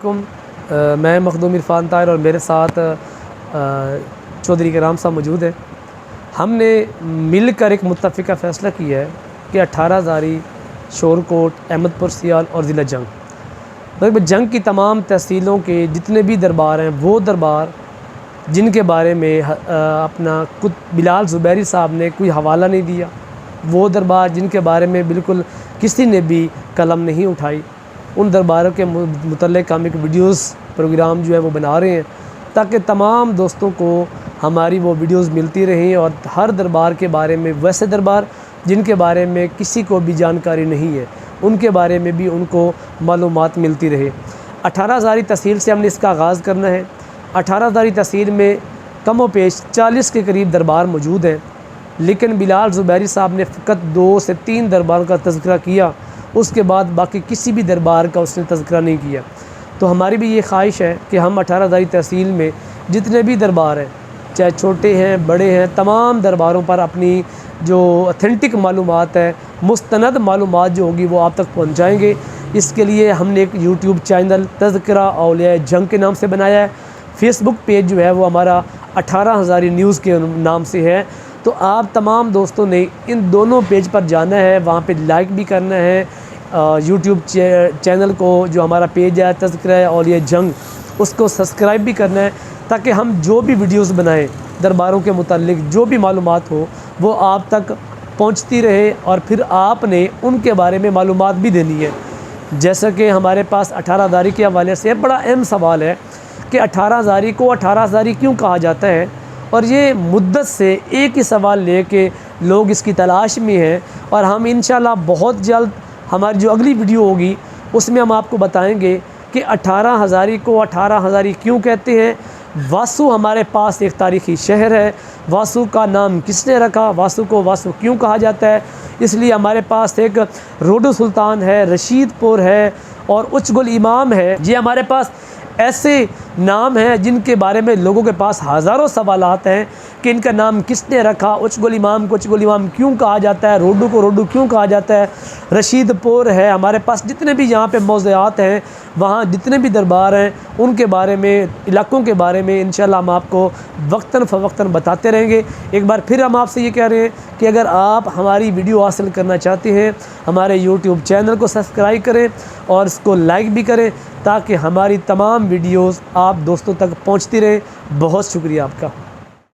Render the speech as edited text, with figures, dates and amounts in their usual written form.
वालेकुम। मैं मखदूम इरफान ताहिर और मेरे साथ चौधरी कराम साहब मौजूद हैं। हमने मिलकर एक मुत्तफ़िका फ़ैसला किया है कि 18 हज़ारी, शोरकोट, अहमदपुर सियाल और ज़िला जंग, मतलब जंग की तमाम तहसीलों के जितने भी दरबार हैं, वो दरबार जिनके बारे में अपना खुद बिलाल ज़ुबैरी साहब ने कोई हवाला नहीं दिया, वो दरबार जिनके बारे में बिल्कुल किसी ने भी कलम नहीं उठाई, उन दरबारों के मुतल्लिक़ हम एक वीडियोज़ प्रोग्राम जो है वो बना रहे हैं ताकि तमाम दोस्तों को हमारी वो वीडियोज़ मिलती रहें और हर दरबार के बारे में, वैसे दरबार जिनके बारे में किसी को भी जानकारी नहीं है, उनके बारे में भी उनको मालूमात मिलती रहे। 18 हज़ारी तहसील से हमने इसका आगाज़ करना है। 18 हज़ारी तहसील में कम व पेश 40 के करीब दरबार मौजूद हैं, लेकिन बिलाल ज़ुबैरी साहब ने फ़कत 2 से 3 दरबारों का तज़किरा किया, उसके बाद बाकी किसी भी दरबार का उसने तज़किरा नहीं किया। तो हमारी भी ये ख्वाहिश है कि हम 18 हज़ारी तहसील में जितने भी दरबार हैं, चाहे छोटे हैं बड़े हैं, तमाम दरबारों पर अपनी जो ऑथेंटिक मालूमात है, मुस्तनद मालूमात जो होगी वो आप तक पहुँचाएँगे। इसके लिए हमने एक यूट्यूब चैनल तज़किरा औलिया जंग के नाम से बनाया है। फेसबुक पेज जो है वो हमारा 18 हज़ारी न्यूज़ के नाम से है। तो आप तमाम दोस्तों ने इन दोनों पेज पर जाना है, वहाँ पे लाइक भी करना है। यूट्यूब चैनल को जो हमारा पेज है तज़किरा औलिया जंग, उसको सब्सक्राइब भी करना है ताकि हम जो भी वीडियोस बनाएं दरबारों के मुताल्लिक़ जो भी मालूमात हो वो आप तक पहुंचती रहे और फिर आपने उनके बारे में मालूमात भी देनी है। जैसा कि हमारे पास 18 हज़ारी के हवाले से बड़ा अहम सवाल है कि 18 हज़ारी को 18 हज़ारी क्यों कहा जाता है, और ये मुद्दत से एक ही सवाल लेके लोग इसकी तलाश में हैं। और हम इंशाल्लाह बहुत जल्द हमारी जो अगली वीडियो होगी उसमें हम आपको बताएंगे कि 18 हज़ारी को 18 हज़ारी क्यों कहते हैं। वासु हमारे पास एक तारीख़ी शहर है, वासु का नाम किसने रखा, वासु को वासु क्यों कहा जाता है, इसलिए हमारे पास एक रोडो सुल्तान है, रशीदपुर है और उच्चगुल इमाम है। ये हमारे पास ऐसे नाम हैं जिनके बारे में लोगों के पास हज़ारों सवालात हैं कि इनका नाम किसने रखा, उच्चगुल इमाम को उच्चगुल इमाम क्यों कहा जाता है, रोडू को रोडू क्यों कहा जाता है, रशीदपुर है। हमारे पास जितने भी यहाँ पे मौज़ूआत हैं, वहाँ जितने भी दरबार हैं, उनके बारे में, इलाक़ों के बारे में इंशाल्लाह हम आपको वक्तन फ़वक्तन बताते रहेंगे। एक बार फिर हम आपसे ये कह रहे हैं कि अगर आप हमारी वीडियो हासिल करना चाहते हैं, हमारे यूट्यूब चैनल को सब्सक्राइब करें और इसको लाइक भी करें ताकि हमारी तमाम वीडियोज़ आप दोस्तों तक पहुँचती रहे। बहुत शुक्रिया आपका।